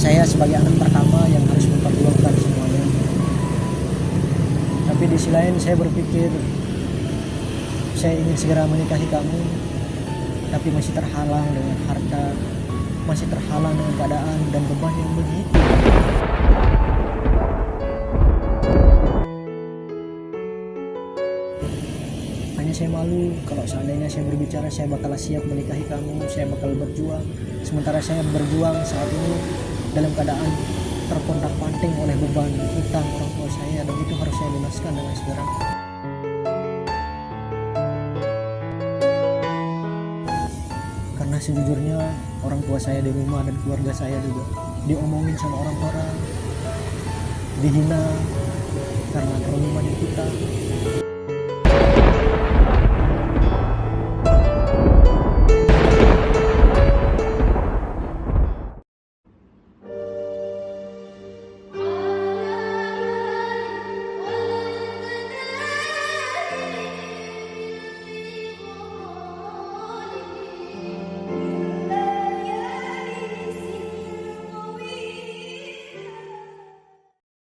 saya sebagai anak pertama yang harus memperjuangkan semuanya. Tapi di sisi lain saya berpikir saya ingin segera menikahi kamu, tapi masih terhalang dengan harta, masih terhalang dengan keadaan dan beban yang begitu. Hanya saya malu kalau seandainya saya berbicara saya bakal siap menikahi kamu, saya bakal berjuang. Sementara saya berjuang saat ini dalam keadaan terpontang-panting oleh beban hutang orang tua saya, dan itu harus saya lunaskan dengan segera. Karena sejujurnya orang tua saya di rumah dan keluarga saya juga diomongin sama orang, dihina karena kerumunan kita.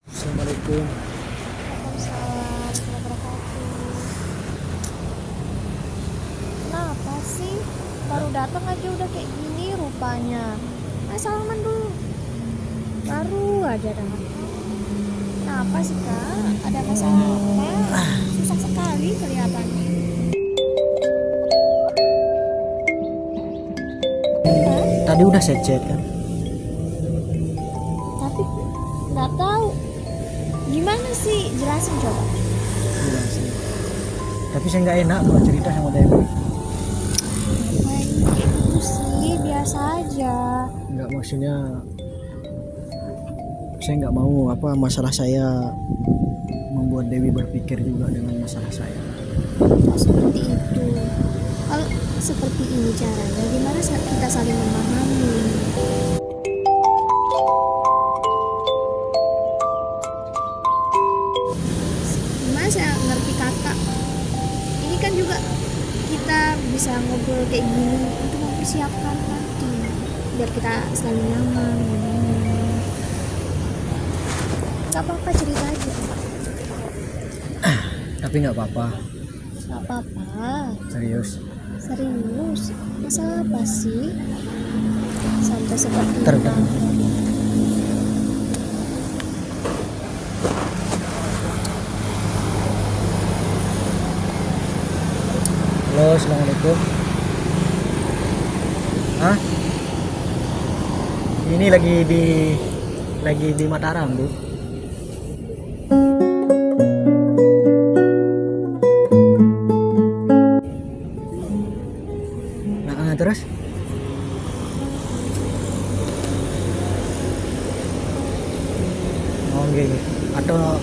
Assalamualaikum. Waalaikumsalam warahmatullahi wabarakatuh. Kenapa sih? Baru datang aja udah kayak gini rupanya. Ayo salaman dulu. Baru aja datang. Kenapa sih kak? Ada masalah apa? Susah sekali kelihatannya. Hah? Tadi udah saya chat kan? Tapi nggak tahu. Gimana sih? Jelasin coba. Bilang sih. Tapi saya nggak enak kalau cerita sama Dewi. Main gitu sih, biasa aja. Nggak, maksudnya saya nggak mau masalah saya membuat Dewi berpikir juga dengan masalah saya. Kok seperti itu? Kalau seperti ini caranya, gimana kita saling memahami? Gimana saya ngerti kakak? Ini kan juga kita bisa ngobrol kayak gini untuk mempersiapkan nanti, biar kita saling nyaman. Gak apa-apa, cerita aja. Tapi nggak apa-apa, Gak apa-apa. serius. Serius? Masalah apa sih? Sampai seperti Terdengar. itu. Halo, assalamualaikum. Hah? Ini lagi di Mataram, Bu. Nah, terus? Oh, gini. Atau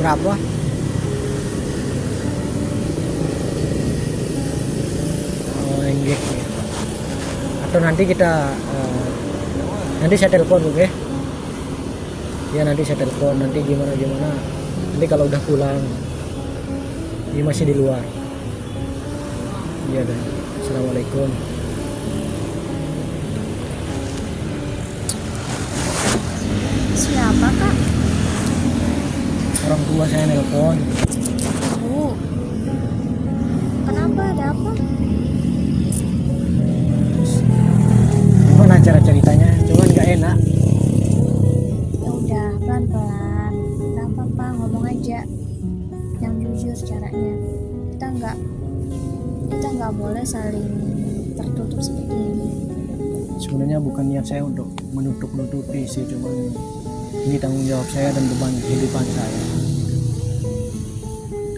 berapa? Oh, enggak. Atau nanti nanti saya telepon, oke? Ya, nanti saya telepon. Nanti gimana. Nanti kalau udah pulang, dia masih di luar. Iya dah. Assalamualaikum. Siapa kak? Orang tua saya nelpon. Tahu. Kenapa? Ada apa? Gimana cara ceritanya? Cuman nggak enak. Ya udah, pelan-pelan. Gak apa-apa, ngomong aja. Yang jujur caranya. Kita nggak boleh saling tertutup seperti ini. Sebenarnya bukan niat saya untuk menutup-nutupi sih, cuman ini tanggung jawab saya dan beban kehidupan saya.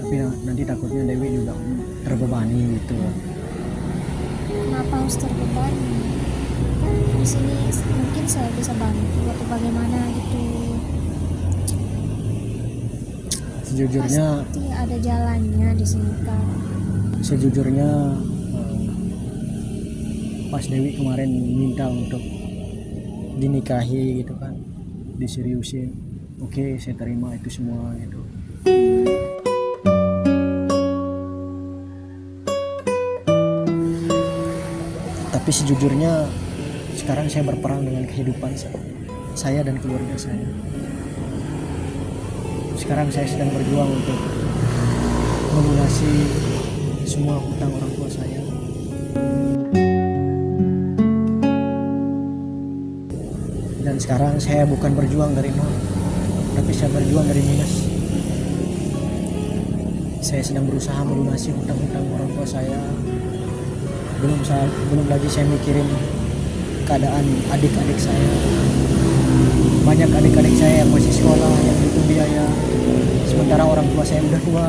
Tapi nanti takutnya Dewi juga terbebani gitu. Kenapa harus terbebani? Kan di sini mungkin saya bisa bantu atau bagaimana gitu. Sejujurnya, Pasti ada jalannya di sini kan. sejujurnya pas Dewi kemarin minta untuk dinikahi gitu kan, diseriusin, oke, saya terima itu semua gitu. Tapi sejujurnya sekarang saya berperang dengan kehidupan saya dan keluarga saya. Sekarang saya sedang berjuang untuk melunasi semua hutang orang tua saya. Dan sekarang saya bukan berjuang dari nol, tapi saya berjuang dari minus. Saya sedang berusaha melunasi hutang-hutang orang tua saya. Belum lagi saya mikirin keadaan adik-adik saya. Banyak adik-adik saya yang masih sekolah, yang butuh biaya. Sementara orang tua saya udah tua,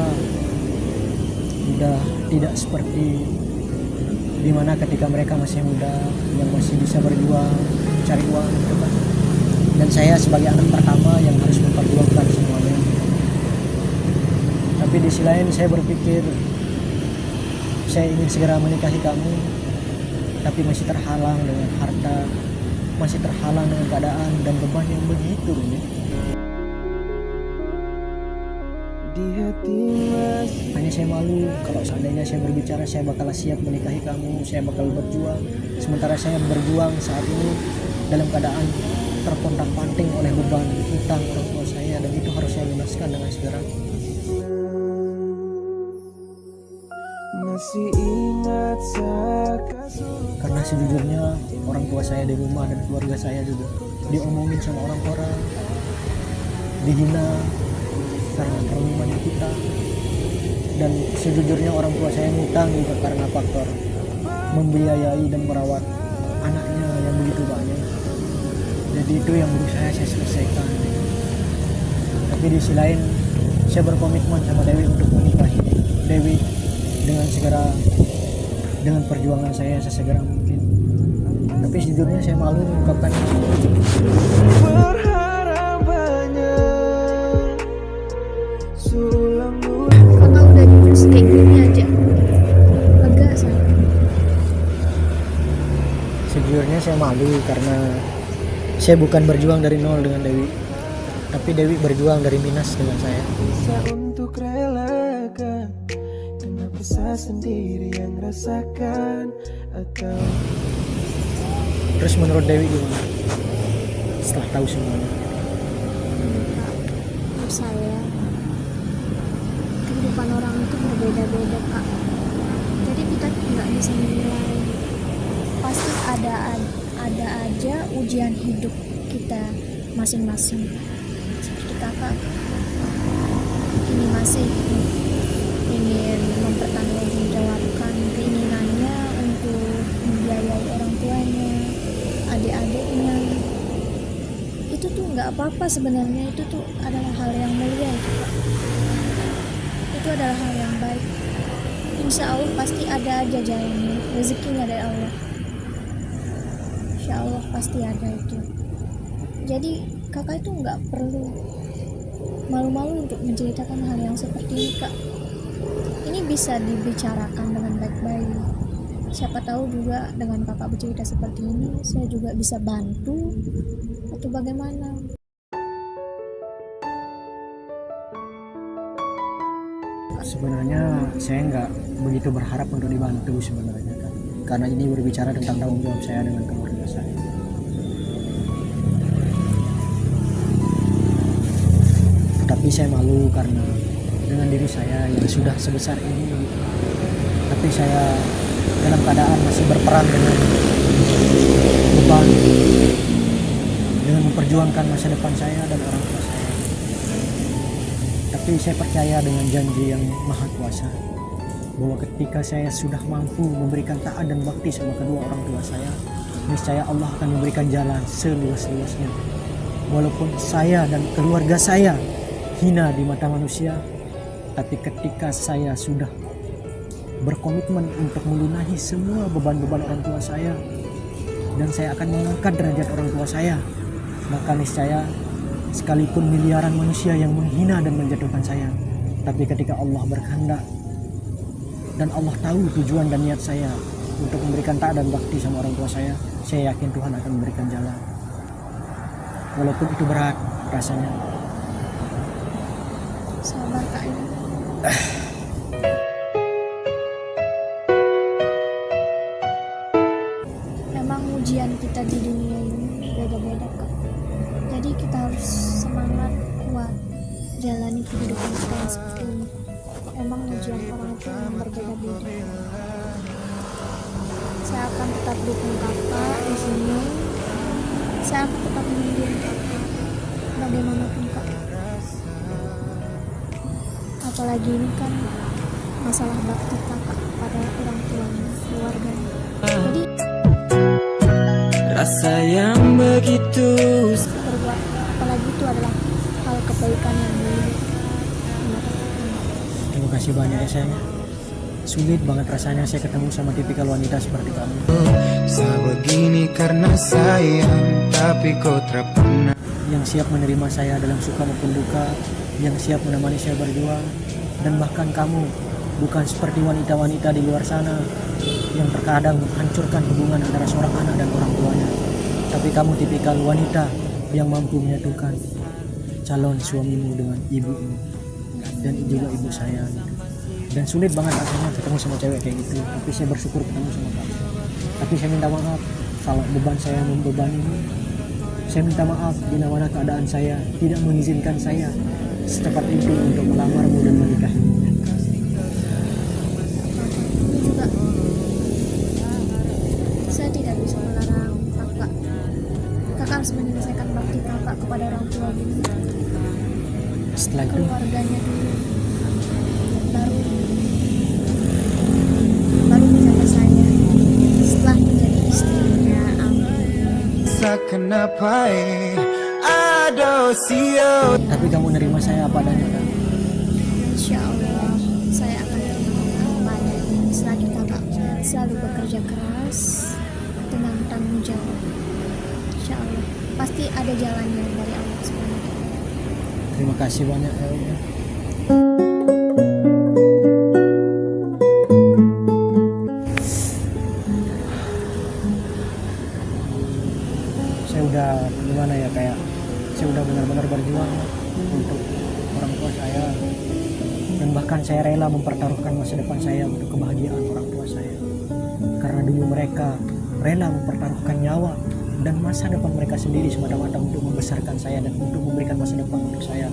udah tidak seperti dimana ketika mereka masih muda, yang masih bisa berjuang, cari uang gitu kan. Dan saya sebagai anak pertama yang harus memperjuangkan semuanya. Tapi di sisi lain saya berpikir saya ingin segera menikahi kamu, tapi masih terhalang dengan harta, masih terhalang dengan keadaan dan beban yang begitu rumit. Hanya saya malu kalau seandainya saya berbicara saya bakal siap menikahi kamu, saya bakal berjuang. Sementara saya berjuang saat ini dalam keadaan terpontang-panting oleh beban hutang orang tua saya, dan itu harus saya lunaskan dengan segera. Masih ingat Karena sejujurnya orang tua saya di rumah dan keluarga saya juga diomongin sama orang, dihina karena terlalu kita. Dan sejujurnya orang tua saya ngutang juga karena faktor membiayai dan merawat anaknya yang begitu banyak. Jadi itu yang berusaha saya selesaikan. Tapi di sisi lain saya berkomitmen sama Dewi untuk menikahi Dewi dengan segera, dengan perjuangan saya sesegera mungkin. Tapi sejujurnya saya malu mengungkapkan berharap banyak sulam Kakak udah jujur kayak gini aja, lega saya. sejujurnya saya malu karena saya bukan berjuang dari nol dengan Dewi, tapi Dewi berjuang dari minus dengan saya. bisa untuk relakan. Kenapa saya sendiri yang rasakan? Atau Terus menurut Dewi gimana setelah tahu semuanya? Kak, menurut saya kehidupan orang itu berbeda-beda kak. Jadi kita nggak bisa menilai. Pasti ada aja ujian hidup kita masing-masing. Seperti kakak ini masih ingin mempertanggungjawabkan keinginannya untuk membiayai orang tuanya, adik-adiknya. Itu tuh nggak apa-apa sebenarnya, itu tuh adalah hal yang mulia itu adalah hal yang baik. Insya Allah pasti ada aja jalannya, rezekinya dari Allah. Insya Allah pasti ada itu. Jadi kakak itu nggak perlu malu-malu untuk menceritakan hal yang seperti ini kak. Ini bisa dibicarakan dengan baik-baik. Siapa tahu juga dengan kakak bercerita seperti ini saya juga bisa bantu atau bagaimana. Sebenarnya saya nggak begitu berharap untuk dibantu sebenarnya kan, karena ini berbicara tentang tanggung jawab saya dengan keluarga saya. Tapi saya malu karena dengan diri saya yang sudah sebesar ini, tapi saya dalam keadaan masih berperang dengan beban, dengan memperjuangkan masa depan saya dan orang tua saya. Tapi saya percaya dengan janji yang maha kuasa, bahwa ketika saya sudah mampu memberikan taat dan bakti sama kedua orang tua saya, niscaya Allah akan memberikan jalan seluas-luasnya. Walaupun saya dan keluarga saya hina di mata manusia, tapi ketika saya sudah berkomitmen untuk melunasi semua beban-beban orang tua saya, dan saya akan mengangkat derajat orang tua saya, maka niscaya sekalipun miliaran manusia yang menghina dan menjatuhkan saya, tapi ketika Allah berkehendak dan Allah tahu tujuan dan niat saya untuk memberikan taat dan bakti sama orang tua saya yakin Tuhan akan memberikan jalan. Walaupun itu berat rasanya. Sabar kak ini. Memang ujian kita di dunia ini beda-beda kak. Jadi kita harus semangat, kuat, jalani kehidupan kita yang seperti ini. Emang ujian orang itu memang berbeda-beda. Saya akan tetap dukung kakak di sini. Saya akan tetap menunggu kakak bagaimanapun kak. Apalagi ini kan masalah bakti kakak pada orang tuanya, keluarganya. Jadi Rasa yang begitu berbuat apalagi itu adalah hal kebaikan yang mulia. Terima kasih banyak ya sayang. Sulit banget rasanya saya ketemu sama tipikal wanita seperti kamu. sebegini karena sayang, tapi kau tak pernah. Yang siap menerima saya dalam suka maupun duka, yang siap menemani saya berjuang. Dan bahkan kamu bukan seperti wanita-wanita di luar sana yang terkadang menghancurkan hubungan antara seorang anak dan orang tuanya. Tapi kamu tipikal wanita yang mampu menyatukan calon suamimu dengan ibumu dan juga ibu saya. Dan sulit banget rasanya ketemu sama cewek kayak gitu. Tapi saya bersyukur ketemu sama kamu. Tapi saya minta maaf kalau beban saya membebani. Saya minta maaf bila mana keadaan saya tidak mengizinkan saya secepat itu untuk melamarmu dan menikahimu. Juga saya tidak bisa melarang kakak. Kakak harus menyelesaikan bakti kakak kepada orang tua dulu, Setelah itu keluarganya dulu, baru menjaga saya setelah menjadi istrinya. Amin. Kenapa adosio. tapi kamu nerima saya apa adanya kan? Insya Allah saya akan terima kembali selagi kakak selalu bekerja keras dengan tanggung jawab. Insya Allah pasti ada jalannya dari Allah SWT. Terima kasih banyak ya Allah. Saya udah gimana ya, kayak saya udah benar-benar berjuang untuk orang tua saya, dan bahkan saya rela mempertaruhkan masa depan saya untuk kebahagiaan orang tua saya, karena dulu mereka rela mempertaruhkan nyawa dan masa depan mereka sendiri semata-mata untuk membesarkan saya dan untuk memberikan masa depan untuk saya.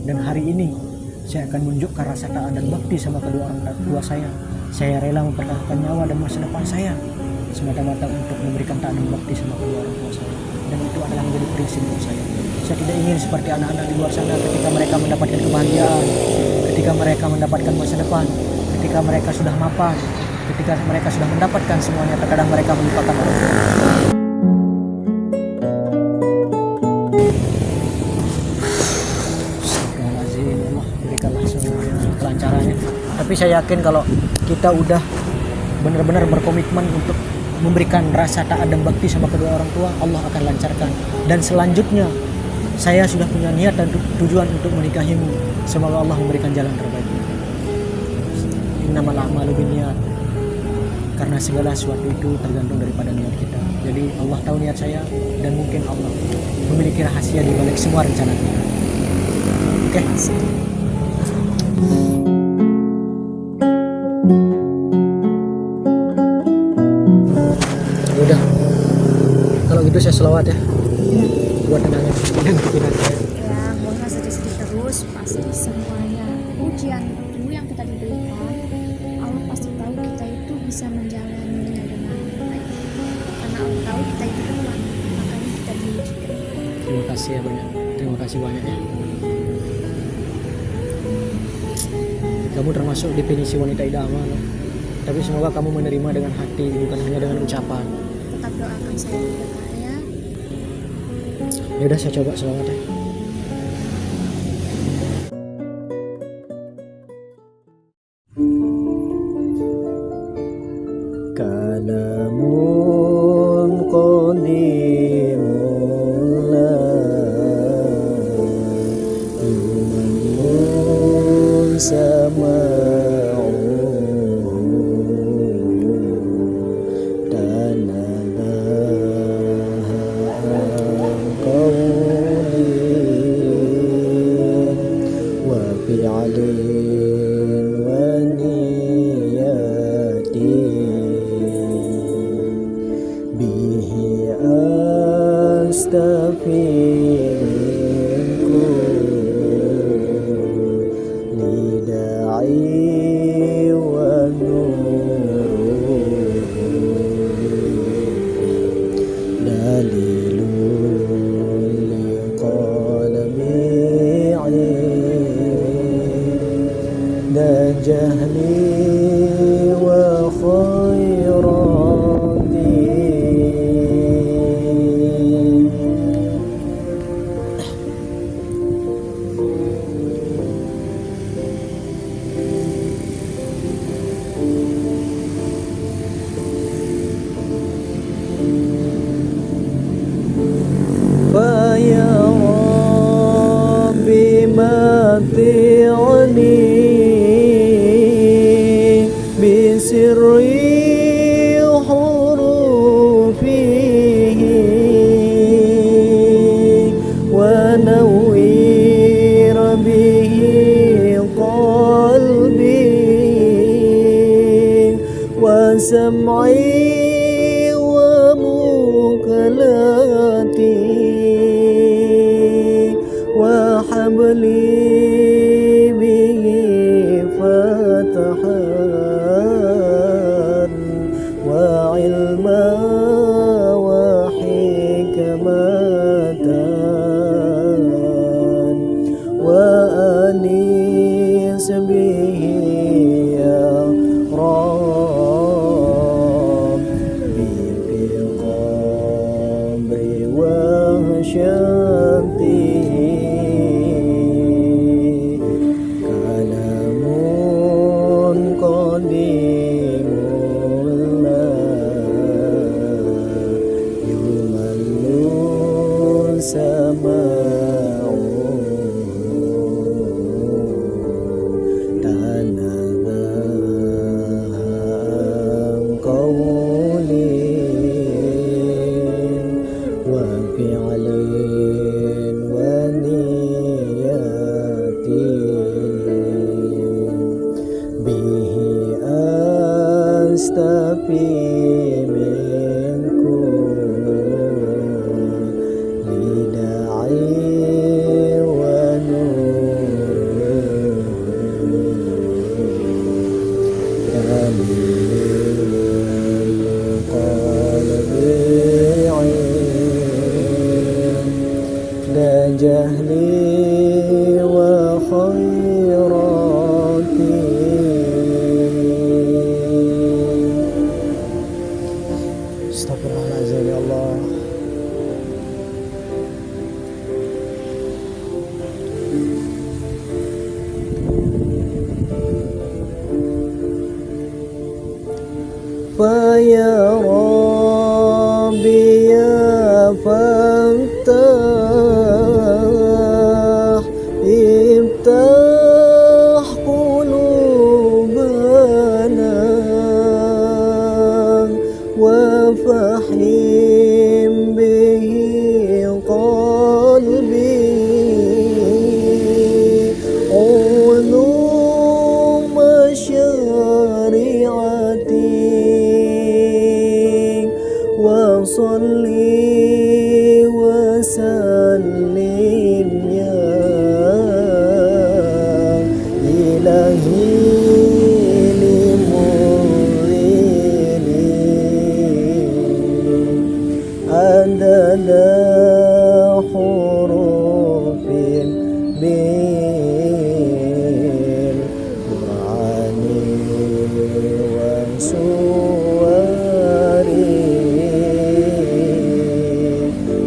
Dan hari ini saya akan menunjukkan rasa taat dan bakti sama kedua orang tua saya. Saya rela mempertaruhkan nyawa dan masa depan saya semata-mata untuk memberikan taat dan bakti sama kedua orang tua saya. Dan itu adalah menjadi prinsip untuk saya. Saya tidak ingin seperti anak-anak di luar sana ketika mereka mendapatkan kebahagiaan, ketika mereka mendapatkan masa depan, ketika mereka sudah mapan, ketika mereka sudah mendapatkan semuanya, terkadang mereka melupakan orang tua. Astagfirullahaladzim, Allah berikanlah semuanya kelancarannya. Tapi saya yakin kalau kita udah benar-benar berkomitmen untuk memberikan rasa taat dan bakti sama kedua orang tua, Allah akan lancarkan. Dan selanjutnya saya sudah punya niat dan tujuan untuk menikahimu. Semoga Allah memberikan jalan terbaik. Innamal a'malu binniyat. Karena segala sesuatu itu tergantung daripada niat kita. Jadi Allah tahu niat saya, dan mungkin Allah memiliki rahasia di balik semua rencana kita. Oke. Udah. Kalau gitu saya selawat ya. Buat tenangin pikiran saya. Ya nggak usah sedih-sedih terus, pasti semuanya ujian itu yang kita diberikan, Allah pasti tahu kita itu bisa menjalaninya dengan baik, karena Allah tahu kita itu kuat, makanya kita diuji. Terima kasih ya banyak. Terima kasih banyak ya. Kamu termasuk definisi wanita idaman loh. Tapi semoga kamu menerima dengan hati, bukan hanya dengan ucapan. Tetap doakan saya juga kak ya. Ya udah, saya coba selawat ya. Kalamun qadimun la yumanun sama'u bihi lidai wa nur dalilul liqalbi dan jahli wa khairati فيا ربي متعني بسر حروفه ونوّر به قلبي وسمعي ومكلاتي وحبلي به فتحا وعلما وحكمة وأنيس به يا ربي في قبري وهشتي كلام قديم لا يمل سماعه تنزه عن قول وفعل ونيات به أستفي منكم لداعي ونور قلب dan jahli wa khairati Astagfirullahaladzim ya Allah. Faya Rabbi ya Fattah iftah qulubana wa fahim bihi qalbi ulum syari'ati wa salli wa sallim ya ilahi limurrini adada hurufin bil Qur'ani wa suwari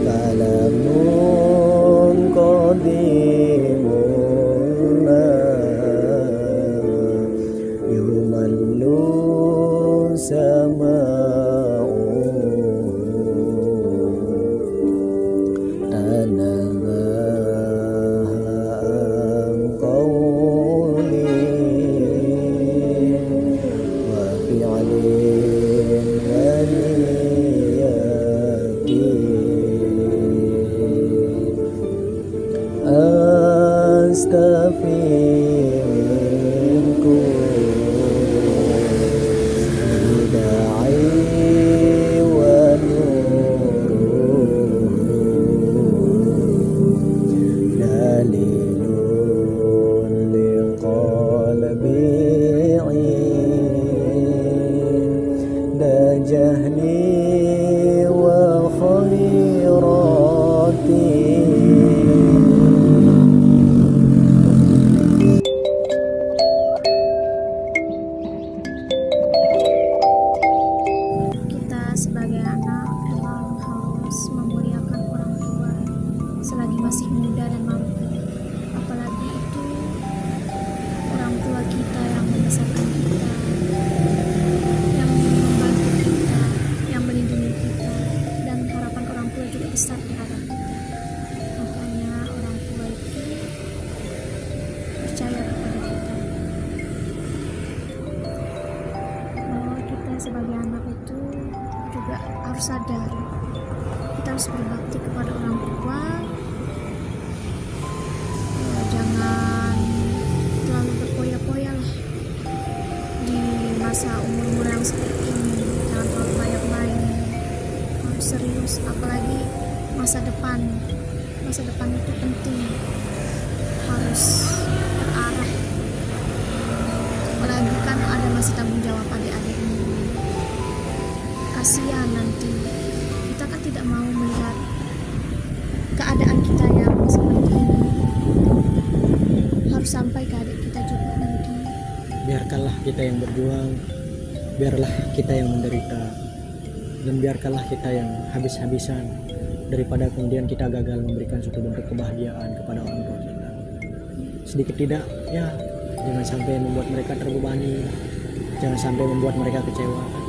kalamun qadimun yumallu sama'u tanazaham qawli wa fi'lin wa niyati astafi minkum lidai wa nur selagi masih muda dan mampu. Apalagi itu orang tua kita yang membesarkan kita, yang membantu kita, yang melindungi kita, dan harapan orang tua juga besar terhadap kita. Makanya orang tua itu percaya kepada kita bahwa kita sebagai anak itu juga harus sadar kita harus berbakti kepada orang tua. Jangan terlalu berpoya-poya lah di masa umur yang seperti ini. Jangan terlalu banyak main, harus serius. Apalagi masa depan itu penting, harus terarah. Apalagi kan ada masih tanggung jawab adik-adik ini. Kasihan nanti, kita kan tidak mau melihat keadaan kita yang seperti ini. Harus sampai ke adik kita juga nanti. Biarkanlah kita yang berjuang, biarlah kita yang menderita, dan biarkanlah kita yang habis-habisan daripada kemudian kita gagal memberikan suatu bentuk kebahagiaan kepada orang tua kita. Sedikit tidak, ya jangan sampai membuat mereka terbebani, jangan sampai membuat mereka kecewa.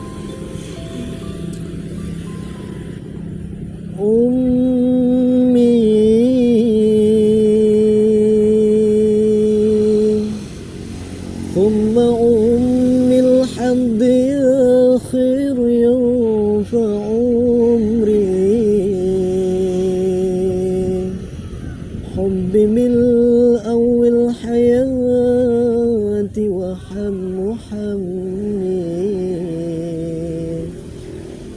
ثم أمي الحمد آخر ينفع عمري حب ملء أول الحياة وحم حمي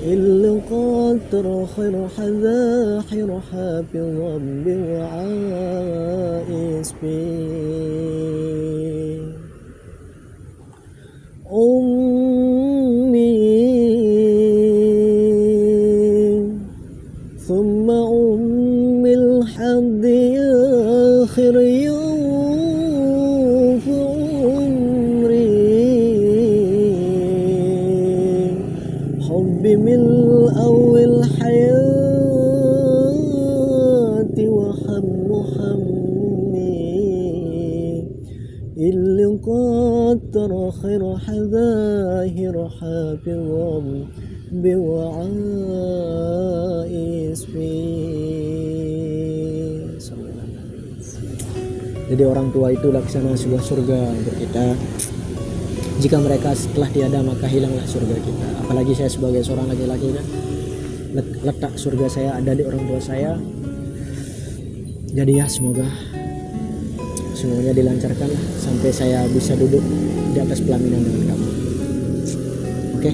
إلا قدر خير حذاحر حافظا بوعائس ثم أمي الحد آخر يوم في عمري حبي من أول الحياة وحم حمي اللي قدر خير حذاهر حافظا بوعائس Jadi orang tua itu laksana sebuah surga untuk kita. Jika mereka setelah tiada maka hilanglah surga kita. Apalagi saya sebagai seorang laki-laki kan, letak surga saya ada di orang tua saya. Jadi ya semuanya dilancarkan lah sampai saya bisa duduk di atas pelaminan dengan kamu. Oke?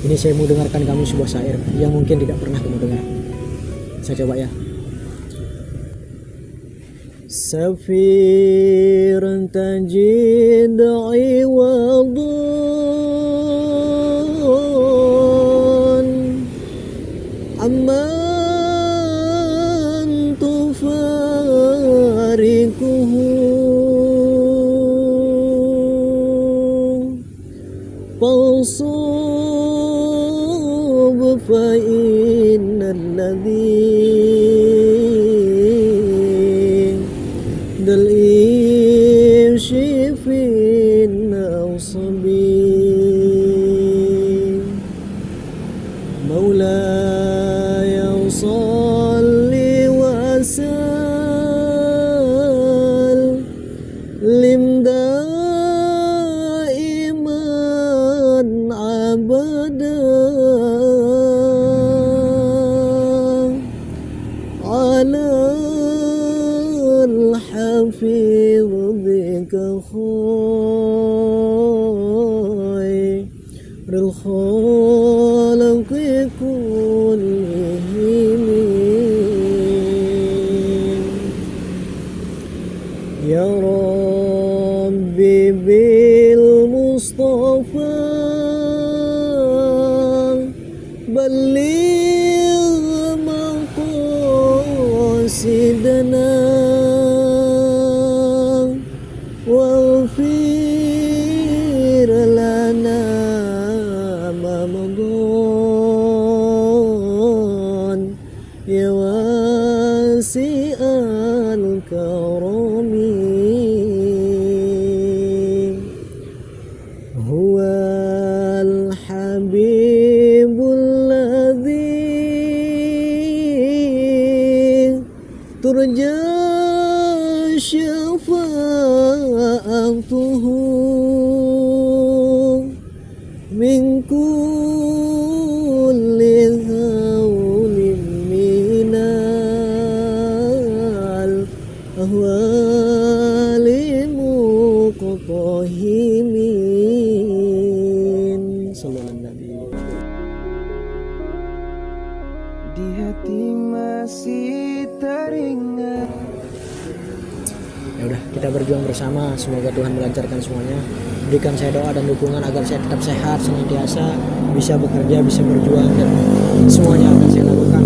Ini saya mau dengarkan kamu sebuah syair yang mungkin tidak pernah kamu dengar. Saya coba ya. Safiran tajid iwadun amman tufarikuhu falsub fa innal ladhi dal imshi fin awsabi maulaya salli wa sallim daiman abada ala al-hafiz bika khairul khalqi kullihim ya rabbi bil mustafa balligh maqasidana واغفر asbabtuhu min kulli hawlin minal ahwali muqtahimin. Sallallahu Nabi. Di hati masih teringat. Ya udah, kita berjuang bersama. Semoga Tuhan melancarkan semuanya. Berikan saya doa dan dukungan agar saya tetap sehat, senantiasa bisa bekerja, bisa berjuang, dan semuanya akan saya lakukan.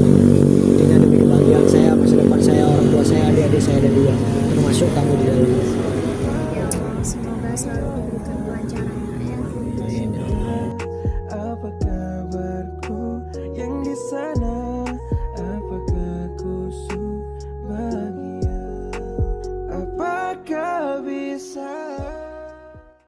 Intinya demi kebahagiaan saya, masa depan saya, orang tua saya, adik-adik saya, dan juga termasuk kamu di dalamnya.